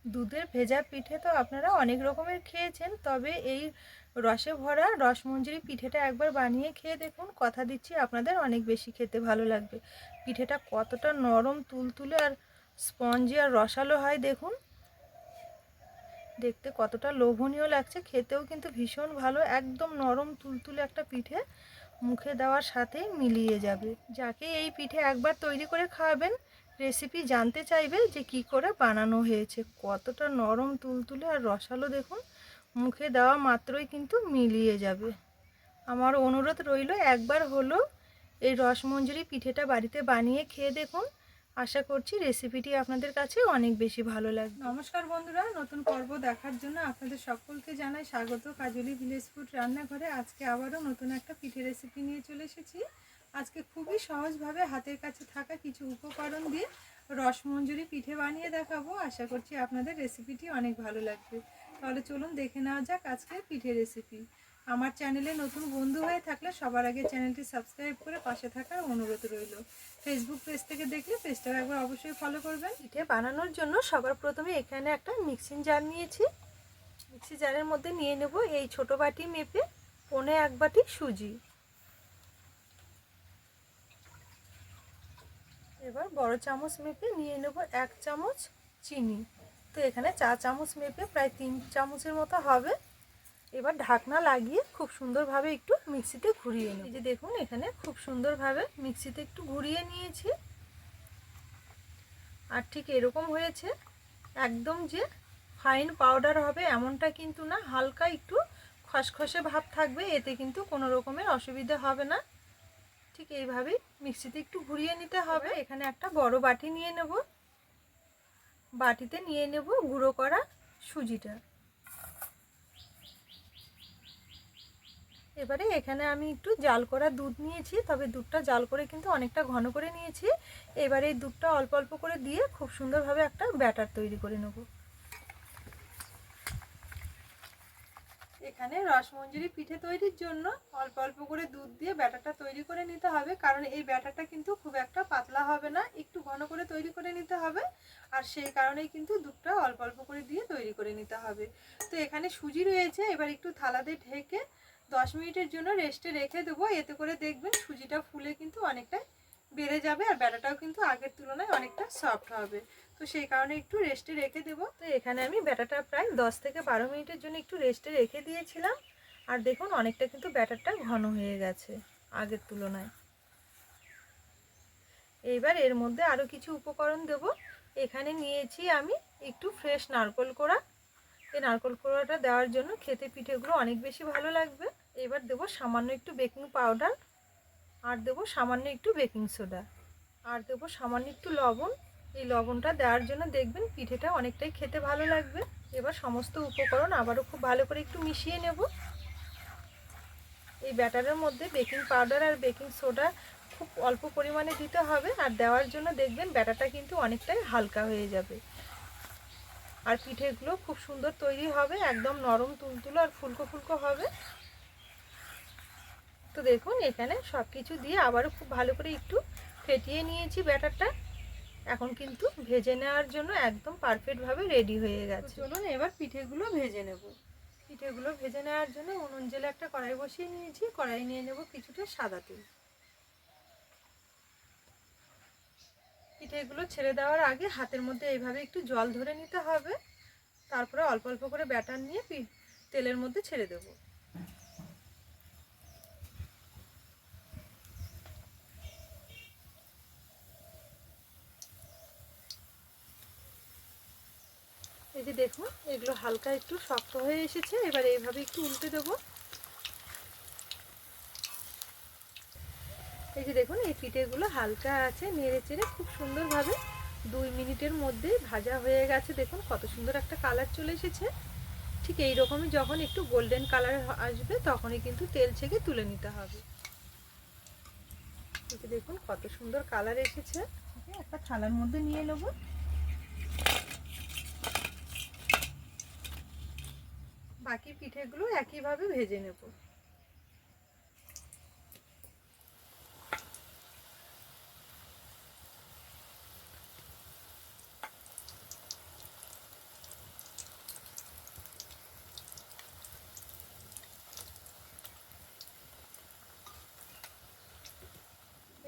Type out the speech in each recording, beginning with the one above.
দুধের ভেজা পিঠে তো আপনারা অনেক রকমের খেয়েছেন, তবে এই রসে ভরা রসমঞ্জরি পিঠেটা একবার বানিয়ে খেয়ে দেখুন। কথা দিচ্ছি আপনাদের অনেক বেশি খেতে ভালো লাগবে। পিঠেটা কতটা নরম তুলতুলে আর স্পঞ্জি আর রসালো হয় দেখুন। দেখতে কতটা লোভনীয় লাগছে, খেতেও কিন্তু ভীষণ ভালো। একদম নরম তুলতুলে একটা পিঠে, মুখে দেওয়ার সাথেই মিলিয়ে যাবে। যাকে এই পিঠে একবার তৈরি করে খাওয়াবেন রেসিপি জানতে চাইবে যে কি করে বানানো হয়েছে। কতটা নরম তুলতুলে আর রসালো দেখুন, মুখে দেওয়া মাত্রই কিন্তু মিলিয়ে যাবে। আমার অনুরোধ রইল একবার হলো এই রসমঞ্জরি পিঠেটা বাড়িতে বানিয়ে খেয়ে দেখুন। আশা করছি রেসিপিটি আপনাদের কাছে অনেক বেশি ভালো লাগবে। নমস্কার বন্ধুরা, নতুন পর্ব দেখার জন্য আপনাদের সকলকে জানাই স্বাগত কাজলি ভিলেজ ফুড রান্নাঘরে। আজকে আবারও নতুন একটা পিঠে রেসিপি নিয়ে চলে এসেছি। আজকে খুবই সহজভাবে হাতের কাছে থাকা কিছু উপকরণ দিয়ে রসমঞ্জরি পিঠে বানিয়ে দেখাবো। আশা করছি আপনাদের রেসিপিটি অনেক ভালো লাগবে। তাহলে চলুন দেখে নেওয়া যাক আজকের পিঠে রেসিপি। আমার চ্যানেলে নতুন বন্ধু হয়ে থাকলে সবার আগে চ্যানেলটি সাবস্ক্রাইব করে পাশে থাকার অনুরোধ রইল। ফেসবুক পেজ থেকে দেখলে পেজটাও একবার অবশ্যই ফলো করবেন। পিঠে বানানোর জন্য সবার প্রথমে এখানে একটা মিক্সিং জার নিয়েছি। মিক্সি জারের মধ্যে নিয়ে নেব এই ছোট বাটি মেপে 1.25 বাটি সুজি। এবার বড় চামচ মেপে নিয়ে নেব 1 চামচ চিনি। তো এখানে 4 চামচ মেপে প্রায় 3 চামচের মতো হবে। এবার ঢাকনা লাগিয়ে খুব সুন্দরভাবে একটু মিক্সিতে ঘুরিয়ে নিই। এই যে দেখুন এখানে খুব সুন্দরভাবে মিক্সিতে একটু ঘুরিয়ে নিয়েছি। আর ঠিক এরকম হয়েছে। একদম যে ফাইন পাউডার হবে এমনটা কিন্তু না, হালকা একটু খসখসে ভাব থাকবে, এতে কিন্তু কোনো রকমের অসুবিধা হবে না। ঠিক এইভাবেই মিক্সিতে একটু ঘুরিয়ে নিতে হবে। এখানে একটা বড় বাটি নিয়ে নেব। বাটিতে নিয়ে নেব গুঁড়ো করা সুজিটা। এবারে এখানে আমি একটু জাল করা দুধ নিয়েছি, তবে দুধটা জাল করে কিন্তু অনেকটা ঘন করে নিয়েছি। এবারে এই দুধটা অল্প অল্প করে দিয়ে খুব সুন্দরভাবে একটা ব্যাটার তৈরি করে নেব। এখানে রসমঞ্জরি পিঠে তৈরির জন্য অল্প অল্প করে দুধ দিয়ে ব্যাটারটা তৈরি করে নিতে হবে, কারণ এই ব্যাটারটা কিন্তু খুব একটা পাতলা হবে না, একটু ঘন করে তৈরি করে নিতে হবে। আর সেই কারণেই কিন্তু দুধটা অল্প অল্প করে দিয়ে তৈরি করে নিতে হবে। তো এখানে সুজি রয়েছে, এবার একটু থালা দিয়ে ঢেকে 10 মিনিটের জন্য রেস্টে রেখে দেবো। এতে করে দেখবেন সুজিটা ফুলে কিন্তু অনেকটা বেড়ে যাবে আর ব্যাটারটাও কিন্তু আগের তুলনায় অনেকটা সফট হবে। তো সেই কারণে একটু রেস্টে রেখে দেব। তো এখানে আমি ব্যাটারটা প্রায় 10 থেকে 12 মিনিটের জন্য একটু রেস্টে রেখে দিয়েছিলাম। আর দেখুন অনেকটা কিন্তু ব্যাটারটা ঘন হয়ে গেছে আগের তুলনায়। এইবার এর মধ্যে আরও কিছু উপকরণ দেব। এখানে নিয়েছি আমি একটু ফ্রেশ নারকেল কোড়া। এই নারকেল কোড়াটা দেওয়ার জন্য খেতে পিঠেগুলো অনেক বেশি ভালো লাগবে। এবার দেব সামান্য একটু বেকিং পাউডার, আর দেব সামান্য একটু বেকিং সোডা, আর দেব সামান্য একটু লবণ। এই লবণটা দেওয়ার জন্য দেখবেন পিঠেটা অনেকটাই খেতে ভালো লাগবে। এবার সমস্ত উপকরণ আবারও খুব ভালো করে একটু মিশিয়ে নেব। এই ব্যাটারের মধ্যে বেকিং পাউডার আর বেকিং সোডা খুব অল্প পরিমাণে দিতে হবে, আর দেওয়ার জন্য দেখবেন ব্যাটারটা কিন্তু অনেকটাই হালকা হয়ে যাবে। আর পিঠেগুলো খুব সুন্দর তৈরি হবে, একদম নরম তুলতুলো আর ফুলকো ফুলকো হবে। তো দেখুন এখানে সব কিছু দিয়ে আবারও খুব ভালো করে একটু ফেটিয়ে নিয়েছি ব্যাটারটা। এখন কিন্তু ভেজে নেওয়ার জন্য একদম পারফেক্টভাবে রেডি হয়ে গেছে। চলুন এবার পিঠেগুলো ভেজে নেব। পিঠেগুলো ভেজে নেওয়ার জন্য উনুন জেলে একটা কড়াই বসিয়ে নিয়েছি। কড়াই নিয়ে নেব কিছুটা সাদা তেল। পিঠেগুলো ছেড়ে দেওয়ার আগে হাতের মধ্যে এইভাবে একটু জল ধরে নিতে হবে। তারপরে অল্প অল্প করে ব্যাটার নিয়ে তেলের মধ্যে ছেড়ে দেব। এই যে দেখুন এগুলো হালকা একটু শক্ত হয়ে এসেছে। এবার এইভাবে একটু উল্টে দেবো। এই যে দেখুন এই পিঠেগুলো হালকা আছে, নেড়ে চেড়ে খুব সুন্দরভাবে 2 মিনিটের মধ্যে ভাজা হয়ে গেছে। দেখুন কত সুন্দর একটা কালার চলে এসেছে। ঠিক এই রকমই যখন একটু গোল্ডেন কালার আসবে তখনই কিন্তু তেল ছেঁকে তুলে নিতে হবে। এই যে দেখুন কত সুন্দর কালার এসেছে। একটা থালার মধ্যে নিয়ে নেব। বাকি পিঠেগুলো একইভাবে ভেজে নেব।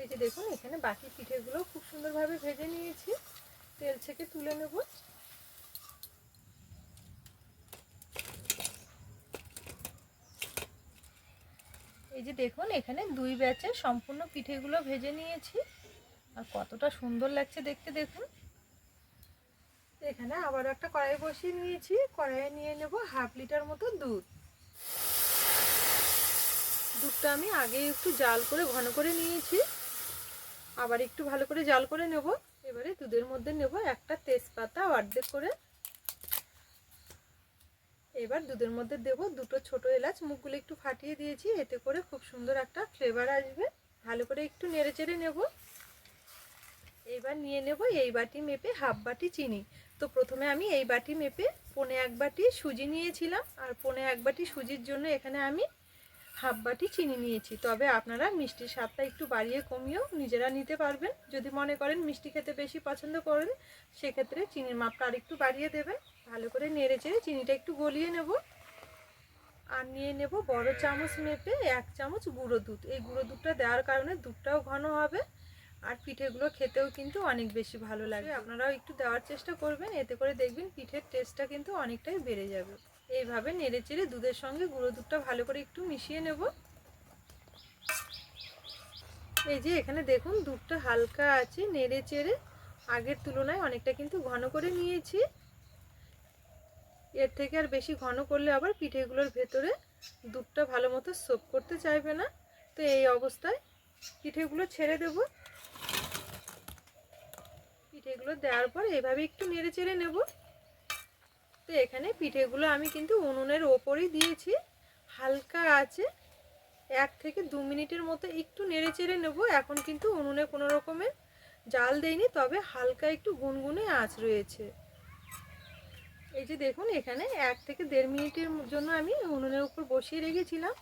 এই যে দেখুন এখানে বাকি পিঠেগুলো খুব সুন্দরভাবে ভেজে নিয়েছি, তেল ছেঁকে তুলে নেব। এই যে দেখুন এখানে 2 ব্যাচে সম্পূর্ণ পিঠেগুলো ভেজে নিয়েছি, আর কতটা সুন্দর লাগছে দেখতে দেখুন। এখানে আবার একটা কড়াই বসিয়ে নিয়েছি, কড়াইয়ে নিয়ে নেব 1/2 লিটার মতো দুধ। দুধটা আমি আগে একটু জাল করে ঘন করে নিয়েছি, আবার একটু ভালো করে জাল করে নেব। এবারে দুধের মধ্যে নেব একটা তেজপাতা অর্ধেক করে। এবার দুধের মধ্যে দেব 2টো ছোট এলাচ, মুখগুলো একটু ফাটিয়ে দিয়েছি, এতে করে খুব সুন্দর একটা ফ্লেভার আসবে। ভালো করে একটু নেড়ে চেড়ে নেব। এবার নিয়ে নেব এই বাটি মেপে 1/2 বাটি চিনি। তো প্রথমে আমি এই বাটি মেপে 1/4 বাটি সুজি নিয়েছিলাম, আর 1/4 বাটি সুজির জন্য এখানে আমি 1/2 বাটি চিনি নিয়েছি। তবে আপনারা মিষ্টির স্বাদটা একটু বাড়িয়ে কমিয়েও নিজেরা নিতে পারবেন। যদি মনে করেন মিষ্টি খেতে বেশি পছন্দ করেন, সেক্ষেত্রে চিনির মাপটা আর একটু বাড়িয়ে দেবেন। ভালো করে নেড়ে চেড়ে চিনিটা একটু গলিয়ে নেব। আর নিয়ে নেব বড় চামচ মেপে 1 চামচ গুঁড়ো দুধ। এই গুঁড়ো দুধটা দেওয়ার কারণে দুধটাও ঘন হবে, আর পিঠেগুলো খেতেও কিন্তু অনেক বেশি ভালো লাগে। আপনারাও একটু দেওয়ার চেষ্টা করবেন, এতে করে দেখবেন পিঠের টেস্টটা কিন্তু অনেকটাই বেড়ে যাবে। এইভাবে নেড়ে চেড়ে দুধের সঙ্গে গুঁড়ো দুধটা ভালো করে একটু মিশিয়ে নেব। এই যে এখানে দেখুন দুধটা হালকা আছে, নেড়ে চেড়ে আগের তুলনায় অনেকটা কিন্তু ঘন করে নিয়েছি। এর থেকে আর বেশি ঘন করলে আবার পিঠেগুলোর ভেতরে দুধটা ভালো মতো সোক করতে চাইবে না। তো এই অবস্থায় পিঠেগুলো ছেড়ে দেব। পিঠেগুলো দেওয়ার পর এভাবে একটু নেড়ে চেড়ে নেব। তো এখানে পিঠেগুলো আমি কিন্তু উনুনের ওপরেই দিয়েছি, হালকা আছে 1 থেকে 2 মিনিটের মতো একটু নেড়ে চেড়ে নেব। এখন কিন্তু উনুনে কোনো রকমের জাল দেইনি, তবে হালকা একটু গুনগুনে আঁচ রয়েছে। এই যে দেখুন এখানে 1 থেকে 1.5 মিনিটের জন্য আমি উনুনের উপর বসিয়ে রেখেছিলাম।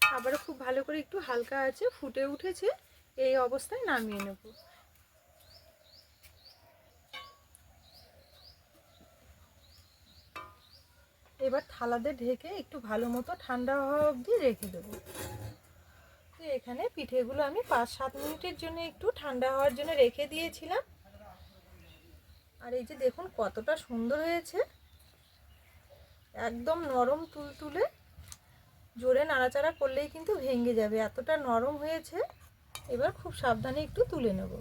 আবারও খুব ভালো করে একটু হালকা আছে ফুটে উঠেছে। এই অবস্থায় নামিয়ে নেব। এবার থালাতে ঢেকে একটু ভালো মতো ঠান্ডা হওয়া অবধি রেখে দেবো। তো এখানে পিঠেগুলো আমি 5-7 মিনিটের জন্য একটু ঠান্ডা হওয়ার জন্য রেখে দিয়েছিলাম। আর এই যে দেখুন কতটা সুন্দর হয়েছে, একদম নরম তুলতুলে, জোরে নাড়াচাড়া করলেই কিন্তু ভেঙে যাবে, এতটা নরম হয়েছে। এবার খুব সাবধানে একটু তুলে নেব।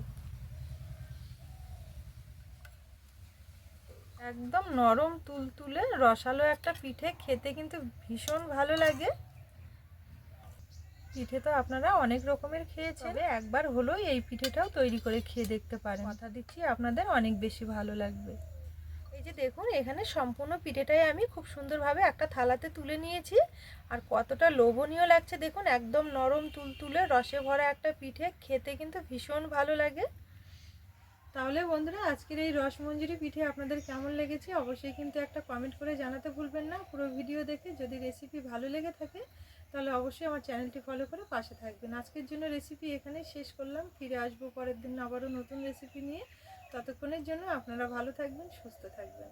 একদম নরম তুলতুলে রসালো একটা পিঠে, খেতে কিন্তু ভীষণ ভালো লাগে। পিঠে তো আপনারা অনেক রকমের খেয়েছেন, একবার হলো এই পিঠেটাও তৈরি করে খেয়ে দেখতে পারেন। কথা দিচ্ছি আপনাদের অনেক বেশি ভালো লাগবে। এই যে দেখুন এখানে সম্পূর্ণ পিঠেটাই আমি খুব সুন্দরভাবে একটা থালাতে তুলে নিয়েছি, আর কতটা লোভনীয় লাগছে দেখুন। একদম নরম তুলতুলে রসে ভরা একটা পিঠে, খেতে কিন্তু ভীষণ ভালো লাগে। তাহলে বন্ধুরা আজকের এই রসমঞ্জুরি পিঠে আপনাদের কেমন লেগেছে অবশ্যই কিন্তু একটা কমেন্ট করে জানাতে ভুলবেন না। পুরো ভিডিও দেখে যদি রেসিপি ভালো লেগে থাকে তাহলে অবশ্যই আমার চ্যানেলটি ফলো করে পাশে থাকবেন। আজকের জন্য রেসিপি এখানেই শেষ করলাম, ফিরে আসবো পরের দিন আবারও নতুন রেসিপি নিয়ে। ততক্ষণের জন্য আপনারা ভালো থাকবেন, সুস্থ থাকবেন।